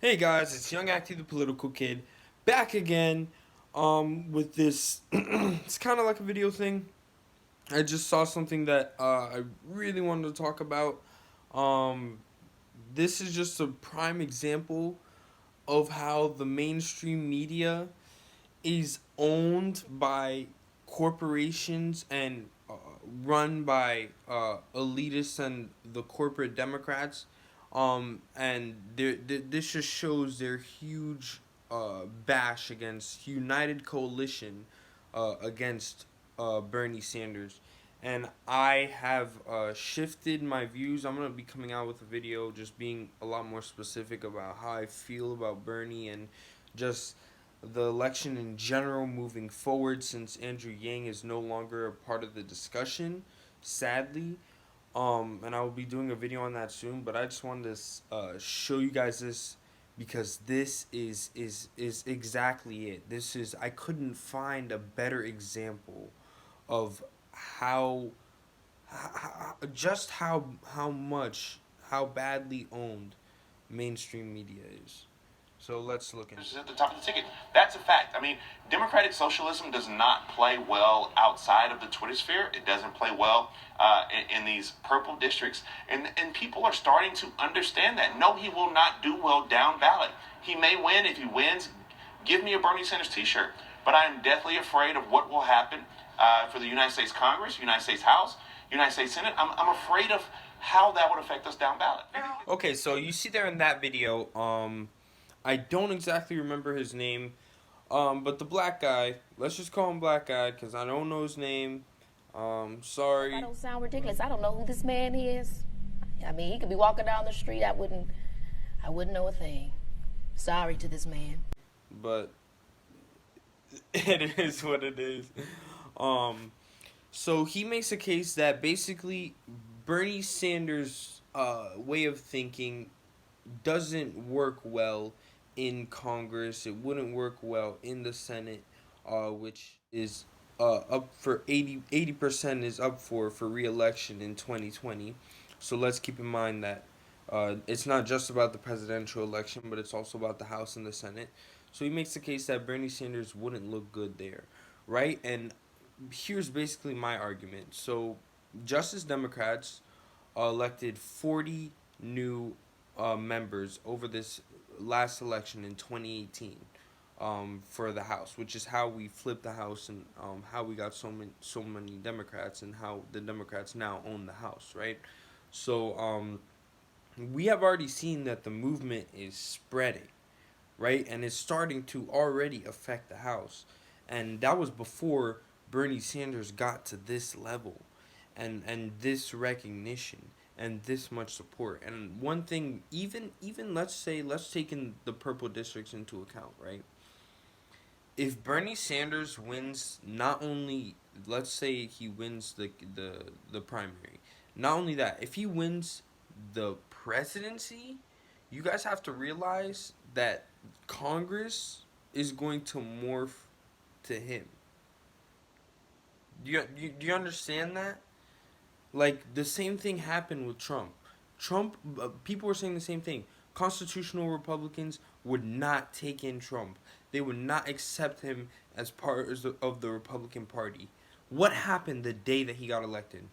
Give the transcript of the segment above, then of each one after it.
Hey guys, it's Young Active the Political Kid, back again, with this, it's kind of like a video thing. I just saw something that, I really wanted to talk about. Um, this is just a prime example of how the mainstream media is owned by corporations and run by elitists and the corporate Democrats. And this just shows their huge bash against United Coalition against Bernie Sanders. And I have shifted my views. I'm going to be coming out with a video just being a lot more specific about how I feel about Bernie and just the election in general moving forward, since Andrew Yang is no longer a part of the discussion, sadly. And I will be doing a video on that soon, but I just wanted to show you guys this because this is exactly it. This is I couldn't find a better example of how, just how much how badly owned mainstream media is. So let's look into Is it. at the top of the ticket. That's a fact. I mean, democratic socialism does not play well outside of the Twitter sphere. It doesn't play well in these purple districts. And people are starting to understand that. No, he will not do well down ballot. He may win. If he wins, give me a Bernie Sanders t-shirt. But I am deathly afraid of what will happen for the United States Congress, United States House, United States Senate. I'm afraid of how that would affect us down ballot. Okay, so you see there in that video, I don't exactly remember his name, but the black guy, let's just call him black guy because I don't know his name. I Sorry, don't sound ridiculous. I don't know who this man is. I mean, he could be walking down the street. I wouldn't know a thing. Sorry to this man. but it is what it is. Um, so he makes a case that basically Bernie Sanders' way of thinking doesn't work well in Congress. It wouldn't work well in the Senate, which is up for 80% is up for re-election in 2020. So let's keep in mind that it's not just about the presidential election, but it's also about the House and the Senate. So he makes the case that Bernie Sanders wouldn't look good there, right? And here's basically my argument. So Justice Democrats elected 40 new members over this last election in 2018, for the House, which is how we flipped the House and how we got so many Democrats and how the Democrats now own the House, right? So we have already seen that the movement is spreading, right, and it's starting to already affect the House, and that was before Bernie Sanders got to this level, and this recognition and this much support. And one thing, even let's take in the purple districts into account, right? If Bernie Sanders wins, not only, let's say he wins the primary, not only that, if he wins the presidency, you guys have to realize that Congress is going to morph to him. Do you understand that? Like the same thing happened with Trump. People were saying the same thing. Constitutional Republicans would not take in Trump. They would not accept him as part of the Republican Party. What happened the day that he got elected?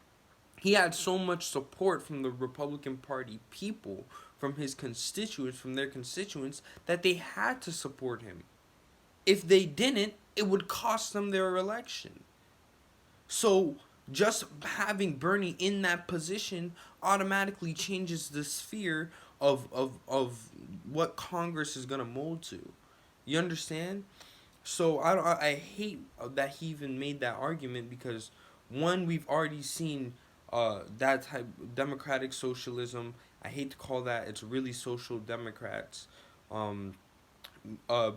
He had so much support from the Republican Party people, from his constituents, from their constituents, that they had to support him. If they didn't, it would cost them their election. So just having Bernie in that position automatically changes the sphere of what Congress is gonna mold to. You understand? So I hate that he even made that argument because one, we've already seen that type democratic socialism. I hate to call that, it's really social democrats, um,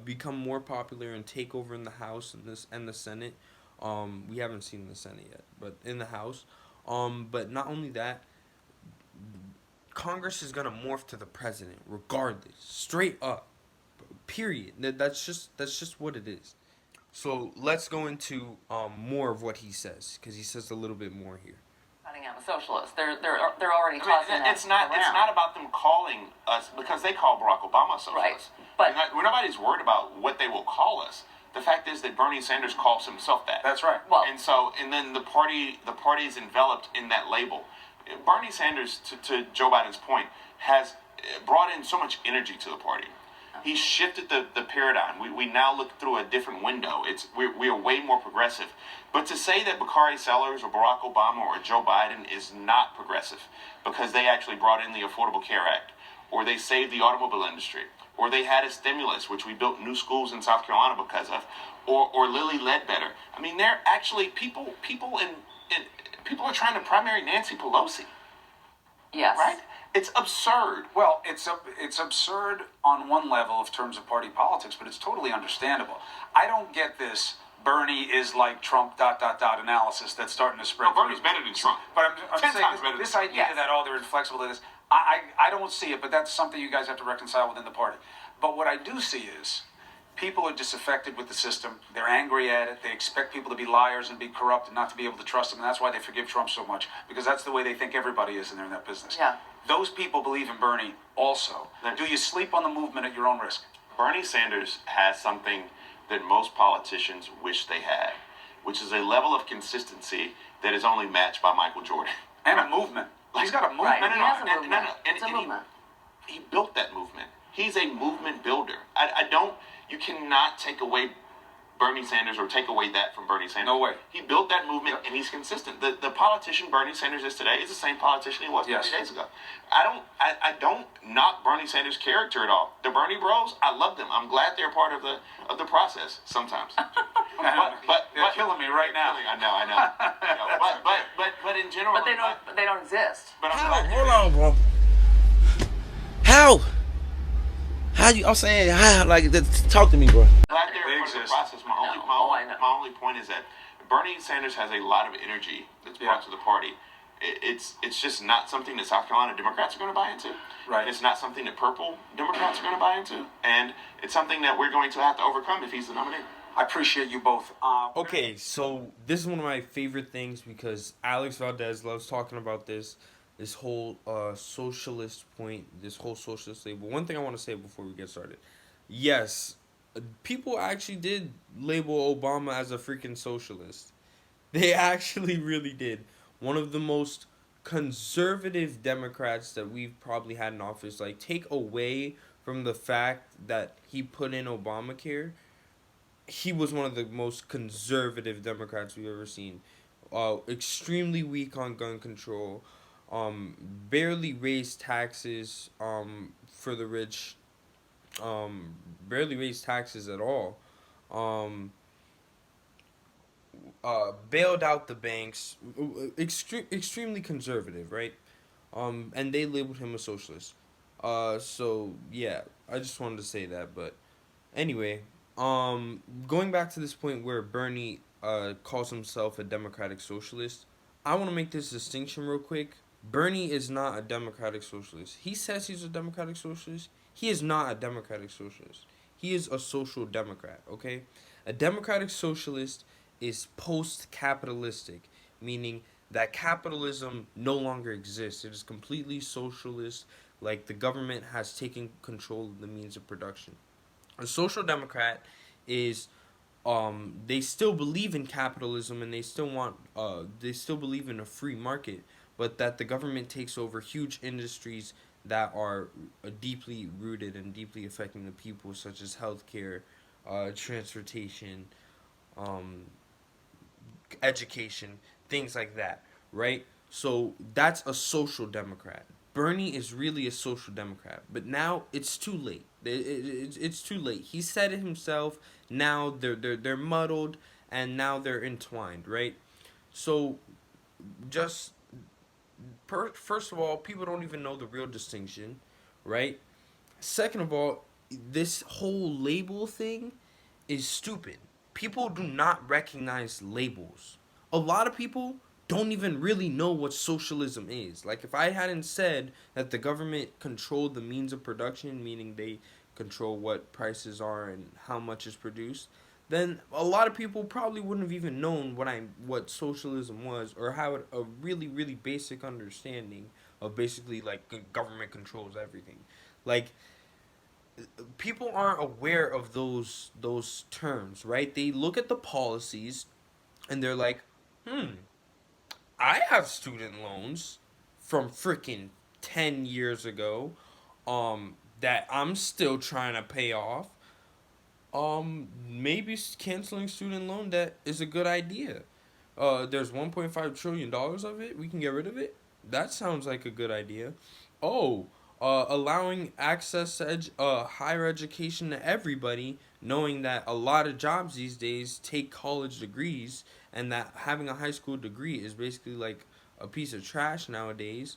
become more popular and take over in the House and the Senate. We haven't seen the Senate yet, but in the House. But not only that, Congress is gonna morph to the president regardless, straight up. Period. That's just what it is. So let's go into more of what he says because he says a little bit more here. calling him a socialist. They're already tossing that it's not about them calling us, because they call Barack Obama a socialist. Right. But nobody's worried about what they will call us. The fact is that Bernie Sanders calls himself that. That's right. Well, And then the party's enveloped in that label. Bernie Sanders, to Joe Biden's point, has brought in so much energy to the party. He shifted the paradigm. We now look through a different window. We are way more progressive. But to say that Bakari Sellers or Barack Obama or Joe Biden is not progressive because they actually brought in the Affordable Care Act, or they saved the automobile industry, or they had a stimulus, which we built new schools in South Carolina because of, or Lilly Ledbetter. I mean, they're actually people are trying to primary Nancy Pelosi. yes. Right? It's absurd. Well, it's absurd on one level in terms of party politics, but it's totally understandable. I don't get this Bernie is like Trump ... analysis that's starting to spread. No, Bernie's better than Trump. But I'm 10 saying times better this than idea Yes. that they're inflexible to this, I don't see it, but that's something you guys have to reconcile within the party. But what I do see is people are disaffected with the system. They're angry at it. They expect people to be liars and be corrupt and not to be able to trust them. And that's why they forgive Trump so much, because that's the way they think everybody is, and they're in that business. Yeah. Those people believe in Bernie also. Do you sleep on the movement at your own risk? Bernie Sanders has something that most politicians wish they had, which is a level of consistency that is only matched by Michael Jordan. And a movement. He's got a movement. Right. No, no, He no. has a And- movement. and It's a he- movement. He built that movement. He's a movement builder. You cannot take away Bernie Sanders or take away that from Bernie Sanders. No way. He built that movement, and he's consistent. The politician Bernie Sanders is today is the same politician he was 30 days ago. I don't knock Bernie Sanders' character at all. The Bernie Bros, I love them. I'm glad they're part of the process sometimes. but They're killing me right now. I know. But in general, But they don't exist. But I'm How? glad Hold on, bro. How? How you? I'm saying how? Like, talk to me, bro. glad they're They part of the exist. process. I know. My only point is that Bernie Sanders has a lot of energy that's brought to the party. It's just not something that South Carolina Democrats are going to buy into. Right. It's not something that purple Democrats are going to buy into. And it's something that we're going to have to overcome if he's the nominee. I appreciate you both. Okay, so this is one of my favorite things because Alex Valdez loves talking about this whole socialist point, this whole socialist label. One thing I want to say before we get started. Yes, people actually did label Obama as a freaking socialist. They actually really did. One of the most conservative Democrats that we've probably had in office. Like, take away from the fact that he put in Obamacare, he was one of the most conservative Democrats we've ever seen. Extremely weak on gun control. Barely raised taxes for the rich. Barely raised taxes at all. Bailed out the banks. Extremely conservative, right? And they labeled him a socialist. So yeah, I just wanted to say that. But anyway, going back to this point where Bernie calls himself a democratic socialist, I want to make this distinction real quick. Bernie is not a democratic socialist. He says he's a democratic socialist. He is not a democratic socialist. He is a social democrat, okay? A democratic socialist is post-capitalistic, meaning that capitalism no longer exists. It is completely socialist, like the government has taken control of the means of production. A social democrat is they still believe in capitalism and they still believe in a free market, but that the government takes over huge industries that are deeply rooted and deeply affecting the people, such as healthcare, transportation, education, things like that, right? So that's a social democrat. Bernie is really a social democrat, but now it's too late. It's too late. He said it himself. Now they're muddled and now they're entwined, right? So just first of all, people don't even know the real distinction, right? Second of all, this whole label thing is stupid. People do not recognize labels. A lot of people don't even really know what socialism is. Like, if I hadn't said that the government controlled the means of production, meaning they control what prices are and how much is produced, then a lot of people probably wouldn't have even known what socialism was, or have a really really basic understanding of basically like government controls everything. Like, people aren't aware of those terms, right? They look at the policies and they're like, I have student loans from freaking 10 years ago, that I'm still trying to pay off. Maybe canceling student loan debt is a good idea. There's $1.5 trillion of it. We can get rid of it. That sounds like a good idea. Oh, allowing access to higher education to everybody, knowing that a lot of jobs these days take college degrees, and that having a high school degree is basically like a piece of trash nowadays.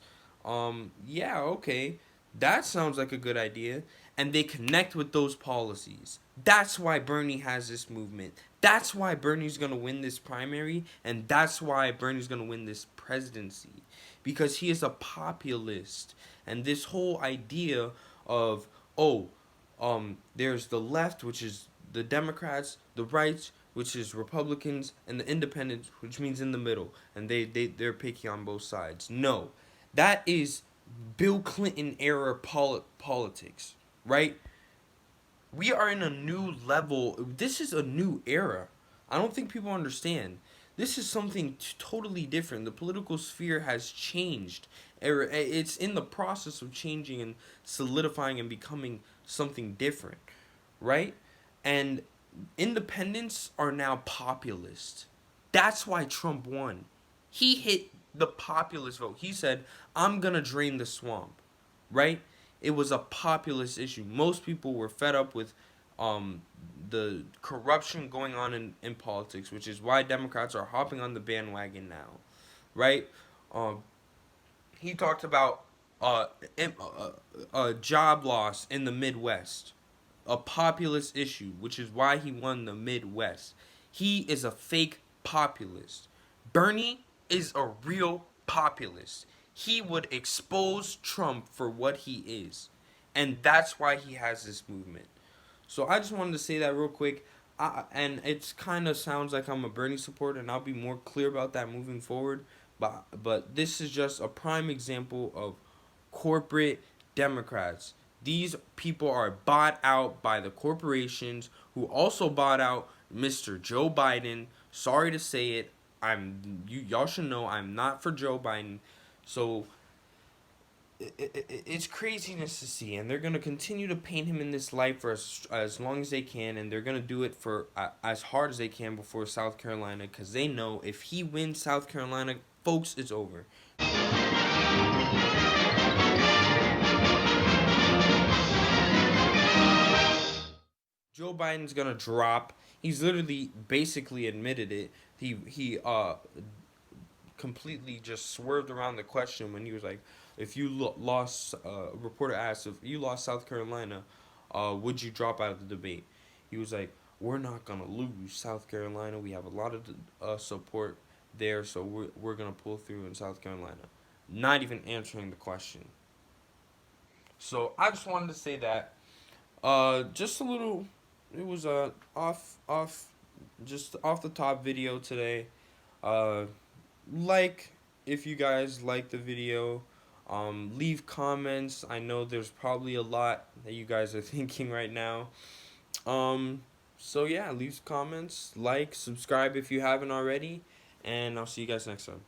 Yeah, okay. That sounds like a good idea. And they connect with those policies. That's why Bernie has this movement. That's why Bernie's going to win this primary. And that's why Bernie's going to win this presidency. Because he is a populist. And this whole idea of, there's the left, which is the Democrats, the right, which is Republicans, and the independents, which means in the middle. And they're picky on both sides. No. That is Bill Clinton era politics, right? We are in a new level. This is a new era. I don't think people understand. This is something totally different. The political sphere has changed. It's in the process of changing and solidifying and becoming something different, right? And independents are now populist. That's why Trump won. He hit the populist vote. He said, I'm going to drain the swamp, right? It was a populist issue. Most people were fed up with the corruption going on in politics, which is why Democrats are hopping on the bandwagon now, right? He talked about job loss in the Midwest, a populist issue, which is why he won the Midwest. He is a fake populist. Bernie is a real populist. He would expose Trump for what he is. And that's why he has this movement. So I just wanted to say that real quick. And it kind of sounds like I'm a Bernie supporter, and I'll be more clear about that moving forward. But this is just a prime example of corporate Democrats. These people are bought out by the corporations, who also bought out Mr. Joe Biden. Sorry to say it. Y'all should know I'm not for Joe Biden. So it's craziness to see, and they're going to continue to paint him in this light for as long as they can, and they're going to do it for as hard as they can before South Carolina, because they know if he wins South Carolina, folks, it's over. Joe Biden's going to drop. He's literally basically admitted it. He completely just swerved around the question when he was like, if you lost, reporter asked, if you lost South Carolina, would you drop out of the debate? He was like, we're not going to lose South Carolina. We have a lot of support there, so we're going to pull through in South Carolina. Not even answering the question. So I just wanted to say that. Just a little, it was a just off the top video today. If you guys like the video, leave comments. I know there's probably a lot that you guys are thinking right now. So yeah, leave comments, subscribe if you haven't already, and I'll see you guys next time.